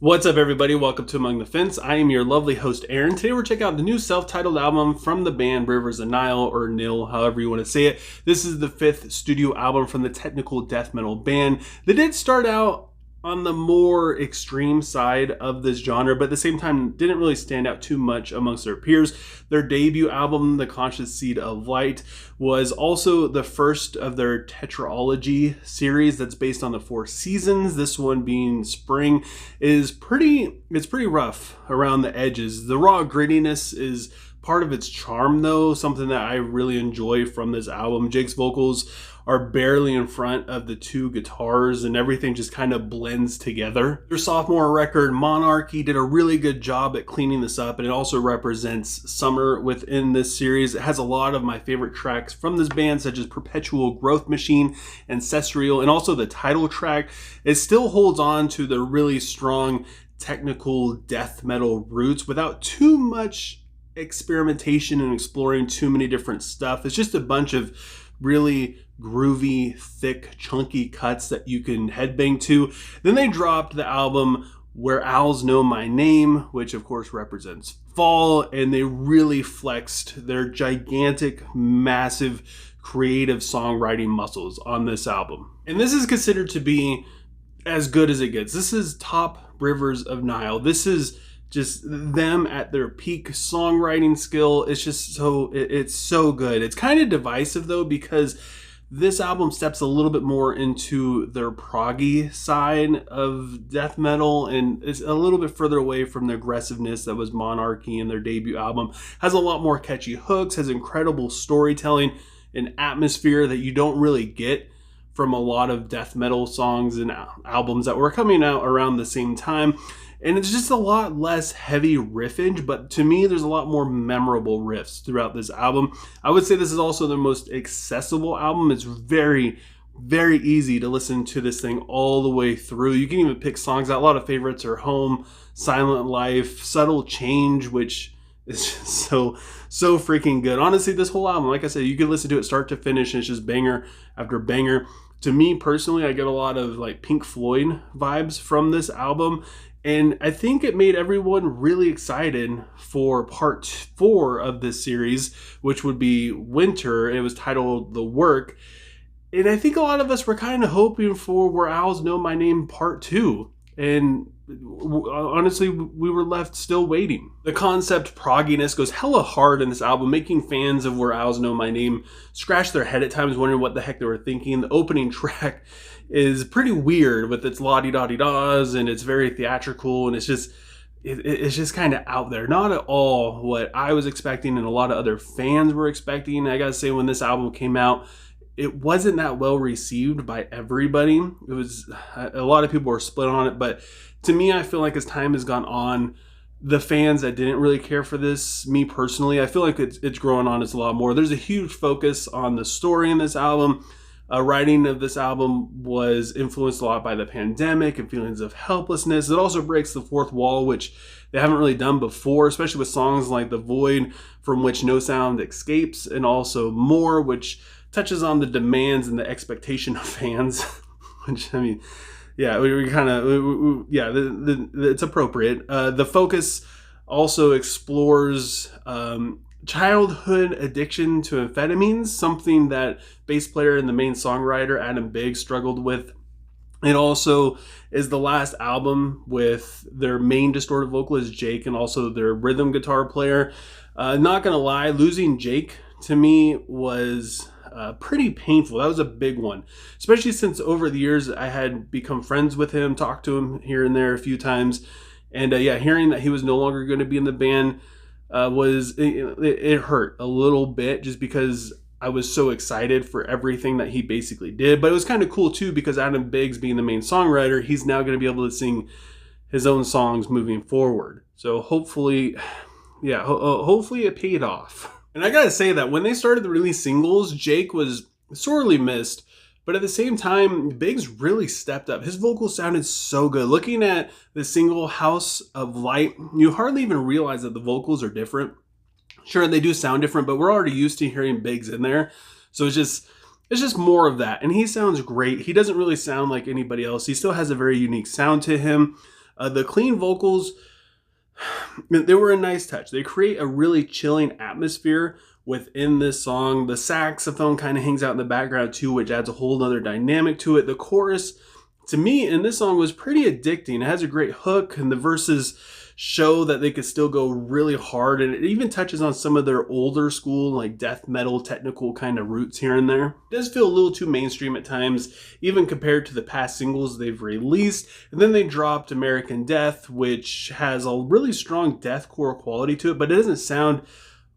What's up, everybody? Welcome to Among the Fence. I am your lovely host, Aaron. Today we're checking out the new self-titled album from the band Rivers of Nihil, or Nil, however you want to say it. This is the fifth studio album from the technical death metal band. They did start out on the more extreme side of this genre, but at the same time didn't really stand out too much amongst their peers. Their debut album, The Conscious Seed of Light, was also the first of their tetralogy series that's based on the 4 seasons. This one being spring it's pretty rough around the edges. The raw grittiness is part of its charm, though, something that I really enjoy from this album. Jake's vocals are barely in front of the 2 guitars, and everything just kind of blends together. Their sophomore record, Monarchy, did a really good job at cleaning this up, and it also represents summer within this series. It has a lot of my favorite tracks from this band, such as Perpetual Growth Machine, Ancestral, and also the title track. It still holds on to the really strong technical death metal roots without too much experimentation and exploring too many different stuff. It's just a bunch of really groovy, thick, chunky cuts that you can headbang to. Then they dropped the album Where Owls Know My Name, which of course represents fall, and they really flexed their gigantic, massive, creative songwriting muscles on this album. And this is considered to be as good as it gets. This is top Rivers of Nihil. This is just them at their peak songwriting skill. It's just it's so good. It's kind of divisive, though, because this album steps a little bit more into their proggy side of death metal, and it's a little bit further away from the aggressiveness that was Monarchy in their debut album. Has a lot more catchy hooks, has incredible storytelling and atmosphere that you don't really get from a lot of death metal songs and albums that were coming out around the same time. And it's just a lot less heavy riffage, but to me, there's a lot more memorable riffs throughout this album. I would say this is also the most accessible album. It's very, very easy to listen to this thing all the way through. You can even pick songs out. A lot of favorites are Home, Silent Life, Subtle Change, which is just so freaking good. Honestly, this whole album, like I said, you can listen to it start to finish, and it's just banger after banger. To me personally, I get a lot of like Pink Floyd vibes from this album. And I think it made everyone really excited for part 4 of this series, which would be Winter. It was titled The Work. And I think a lot of us were kind of hoping for Where Owls Know My Name part 2. And honestly, we were left still waiting. The concept progginess goes hella hard in this album, making fans of Where Owls Know My Name scratch their head at times, wondering what the heck they were thinking. The opening track is pretty weird with its la-di-da-di-das, and it's very theatrical, and it's just kind of out there. Not at all what I was expecting and a lot of other fans were expecting. I gotta say, when this album came out, it wasn't that well received by everybody. It was, a lot of people were split on it, but to me, I feel like as time has gone on, the fans that didn't really care for this, me personally, I feel like it's growing on us a lot more. There's a huge focus on the story in this album. Writing of this album was influenced a lot by the pandemic and feelings of helplessness. It also breaks the fourth wall, which they haven't really done before, especially with songs like The Void, from which no sound escapes, and also More, which touches on the demands and the expectation of fans. Which, I mean, yeah, we kind of, yeah, it's appropriate. The focus also explores childhood addiction to amphetamines, something that bass player and the main songwriter Adam Biggs struggled with. It also is the last album with their main distorted vocalist Jake and also their rhythm guitar player. Not gonna lie, losing Jake to me was pretty painful. That was a big one, especially since over the years I had become friends with him, talked to him here and there a few times, and yeah, hearing that he was no longer going to be in the band it hurt a little bit, just because I was so excited for everything that he basically did. But it was kind of cool too, because Adam Biggs being the main songwriter, he's now going to be able to sing his own songs moving forward. So hopefully, yeah, hopefully it paid off. And I gotta say that when they started to release singles, Jake was sorely missed. But at the same time, Biggs really stepped up. His vocals sounded so good. Looking at the single House of Light, you hardly even realize that the vocals are different. Sure, they do sound different, but we're already used to hearing Biggs in there. So it's just more of that. And he sounds great. He doesn't really sound like anybody else. He still has a very unique sound to him. The clean vocals, they were a nice touch. They create a really chilling atmosphere within this song. The saxophone kind of hangs out in the background too, which adds a whole other dynamic to it. The chorus, to me, in this song was pretty addicting. It has a great hook, and the verses show that they could still go really hard, and it even touches on some of their older school like death metal technical kind of roots here and there. It does feel a little too mainstream at times, even compared to the past singles they've released. And then they dropped American Death, which has a really strong deathcore quality to it, but it doesn't sound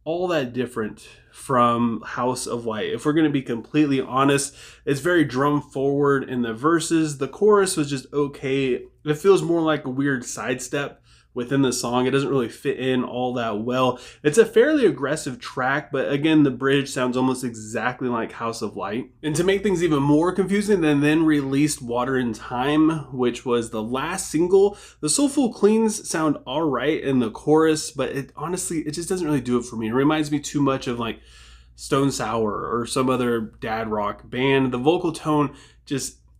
all that different from House of Light. If we're going to be completely honest, it's very drum forward in the verses. The chorus was just okay. It feels more like a weird sidestep within the song. It doesn't really fit in all that well. It's a fairly aggressive track, but again, the bridge sounds almost exactly like House of Light. And to make things even more confusing, they then released Water in Time, which was the last single. The soulful cleans sound all right in the chorus, but it honestly, it just doesn't really do it for me. It reminds me too much of like Stone Sour or some other dad rock band. The vocal tone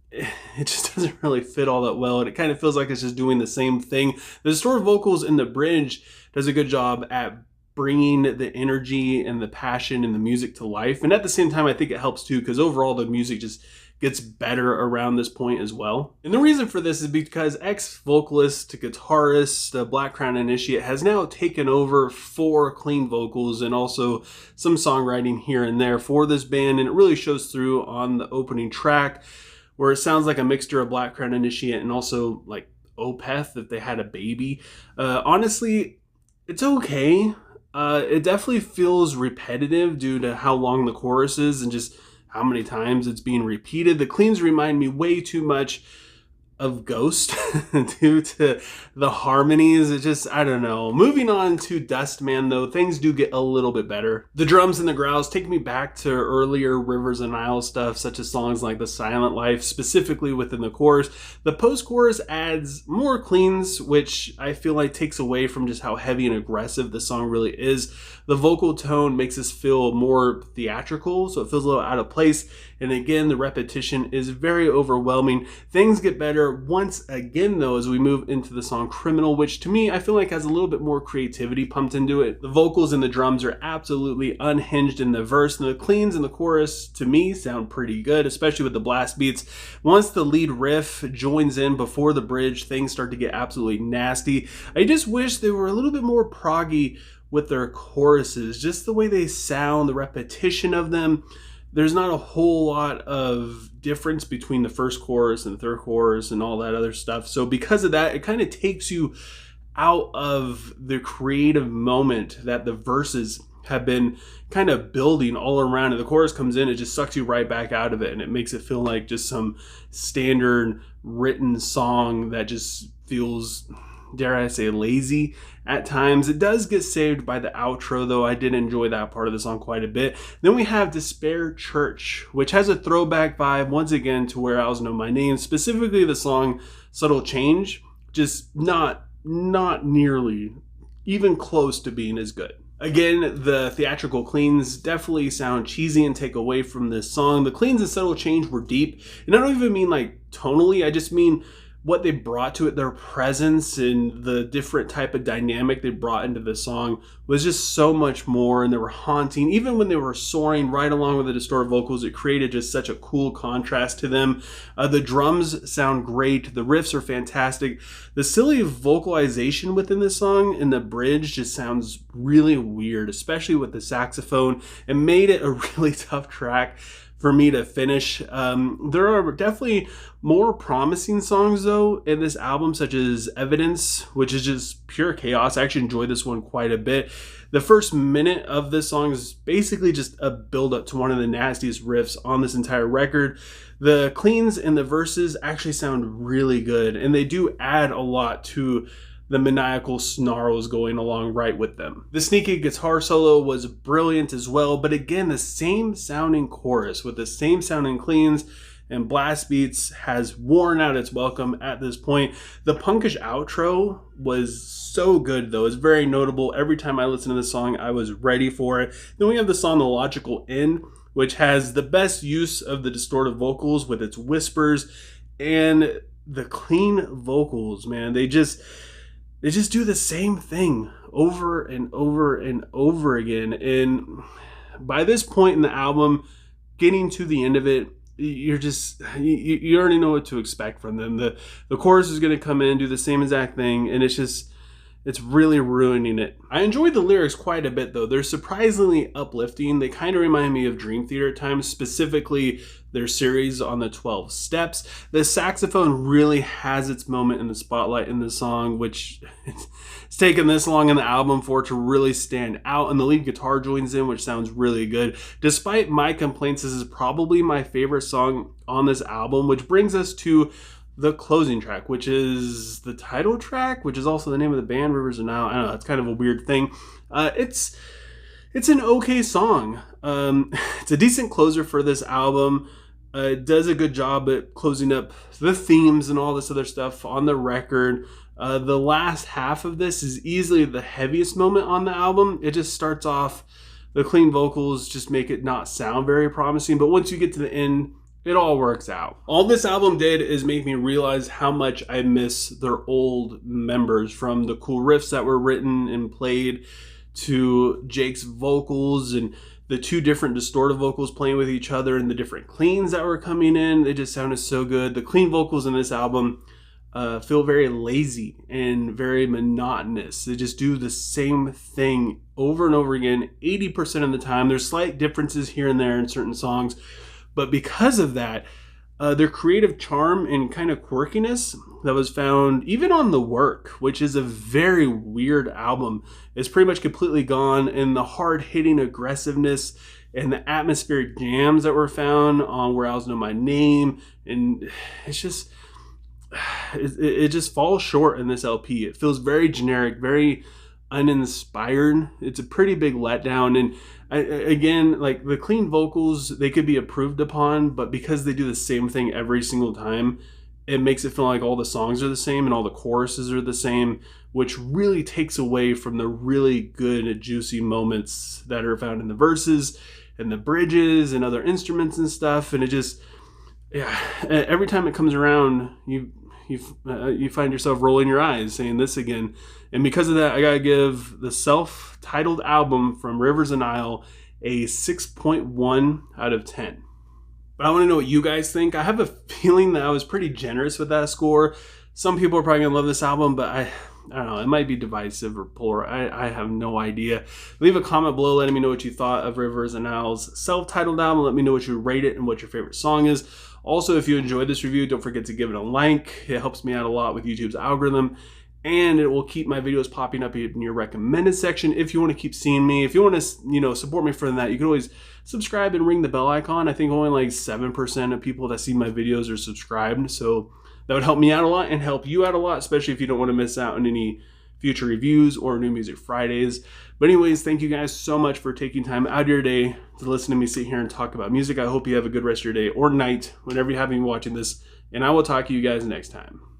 it just doesn't really fit all that well, and it kind of feels like it's just doing the same thing. The distorted vocals in the bridge does a good job at bringing the energy and the passion and the music to life, and at the same time I think it helps too, because overall the music just gets better around this point as well. And the reason for this is because ex-vocalist, guitarist, Black Crown Initiate has now taken over for clean vocals and also some songwriting here and there for this band, and it really shows through on the opening track, where it sounds like a mixture of Black Crown Initiate and also like Opeth if they had a baby. Honestly, it's okay. It definitely feels repetitive due to how long the chorus is and just how many times it's being repeated. The cleans remind me way too much of Ghost due to the harmonies. It just, I don't know. Moving on to Dustman though, things do get a little bit better. The drums and the growls take me back to earlier Rivers of Nihil stuff, such as songs like The Silent Life, specifically within the chorus. The post-chorus adds more cleans, which I feel like takes away from just how heavy and aggressive the song really is. The vocal tone makes us feel more theatrical, so it feels a little out of place. And again, the repetition is very overwhelming. Things get better once again though as we move into the song Criminal, which to me I feel like has a little bit more creativity pumped into it. The vocals and the drums are absolutely unhinged in the verse, and the cleans in the chorus to me sound pretty good, especially with the blast beats. Once the lead riff joins in before the bridge, things start to get absolutely nasty. I just wish they were a little bit more proggy with their choruses, just the way they sound, the repetition of them. There's not a whole lot of difference between the first chorus and the third chorus and all that other stuff. So because of that, it kind of takes you out of the creative moment that the verses have been kind of building all around, and the chorus comes in, it just sucks you right back out of it, and it makes it feel like just some standard written song that just feels, dare I say, lazy at times. It does get saved by the outro though. I did enjoy that part of the song quite a bit. Then we have Despair Church, which has a throwback vibe once again to Where Owls Know My Name, specifically the song Subtle Change, just not nearly even close to being as good. Again, the theatrical cleans definitely sound cheesy and take away from this song. The cleans and Subtle Change were deep, and I don't even mean like tonally, I just mean what they brought to it, their presence and the different type of dynamic they brought into the song was just so much more, and they were haunting. Even when they were soaring right along with the distorted vocals, it created just such a cool contrast to them. The drums sound great. The riffs are fantastic. The silly vocalization within the song in the bridge just sounds really weird, especially with the saxophone. It made it a really tough track for me to finish. There are definitely more promising songs though in this album, such as Evidence, which is just pure chaos. I actually enjoyed this one quite a bit. The first minute of this song is basically just a build up to one of the nastiest riffs on this entire record. The cleans and the verses actually sound really good, and they do add a lot to the maniacal snarls going along right with them. The sneaky guitar solo was brilliant as well, but again, the same sounding chorus with the same sounding cleans and blast beats has worn out its welcome at this point. The punkish outro was so good though. It's very notable. Every time I listen to this song, I was ready for it. Then we have the song The Logical End, which has the best use of the distorted vocals with its whispers, and the clean vocals, man, they just do the same thing over and over and over again. And by this point in the album, getting to the end of it, you're just you already know what to expect from them. The chorus is going to come in, do the same exact thing, and it's really ruining it. I enjoyed the lyrics quite a bit, though. They're surprisingly uplifting. They kind of remind me of Dream Theater at times, specifically their series on the 12 Steps. The saxophone really has its moment in the spotlight in the song, which it's taken this long in the album for it to really stand out. And the lead guitar joins in, which sounds really good. Despite my complaints, this is probably my favorite song on this album, which brings us to the closing track, which is the title track, which is also the name of the band, Rivers of Nihil. I don't know, it's kind of a weird thing. It's an okay song. It's a decent closer for this album. It does a good job at closing up the themes and all this other stuff on the record. The last half of this is easily the heaviest moment on the album. It just starts off, the clean vocals just make it not sound very promising, but once you get to the end, it all works out. All this album did is make me realize how much I miss their old members, from the cool riffs that were written and played to Jake's vocals and the two different distorted vocals playing with each other and the different cleans that were coming in. They just sounded so good. The clean vocals in this album feel very lazy and very monotonous. They just do the same thing over and over again 80% of the time. There's slight differences here and there in certain songs, but because of that, their creative charm and kind of quirkiness that was found even on The Work, which is a very weird album, is pretty much completely gone. And the hard-hitting aggressiveness and the atmospheric jams that were found on Where Owls Know My Name, and it's just, it just falls short in this LP. It feels very generic, very uninspired. It's a pretty big letdown. And again, like, the clean vocals, they could be improved upon, but because they do the same thing every single time, it makes it feel like all the songs are the same and all the choruses are the same, which really takes away from the really good juicy moments that are found in the verses and the bridges and other instruments and stuff. And it just, yeah, every time it comes around, you find yourself rolling your eyes saying this again. And because of that, I gotta give the self-titled album from Rivers of Nihil a 6.1 out of 10. But I want to know what you guys think. I have a feeling that I was pretty generous with that score. Some people are probably gonna love this album, but I don't know, it might be divisive or polar. I have no idea. Leave a comment below letting me know what you thought of Rivers of Nihil's self-titled album. Let me know what you rate it and what your favorite song is. Also, if you enjoyed this review, don't forget to give it a like. It helps me out a lot with YouTube's algorithm, and it will keep my videos popping up in your recommended section. If you want to keep seeing me, if you want to, support me for that, you can always subscribe and ring the bell icon. I think only like 7% of people that see my videos are subscribed, so that would help me out a lot and help you out a lot, especially if you don't want to miss out on any future reviews or New Music Fridays. But anyways, thank you guys so much for taking time out of your day to listen to me sit here and talk about music. I hope you have a good rest of your day or night, whenever you have me watching this, and I will talk to you guys next time.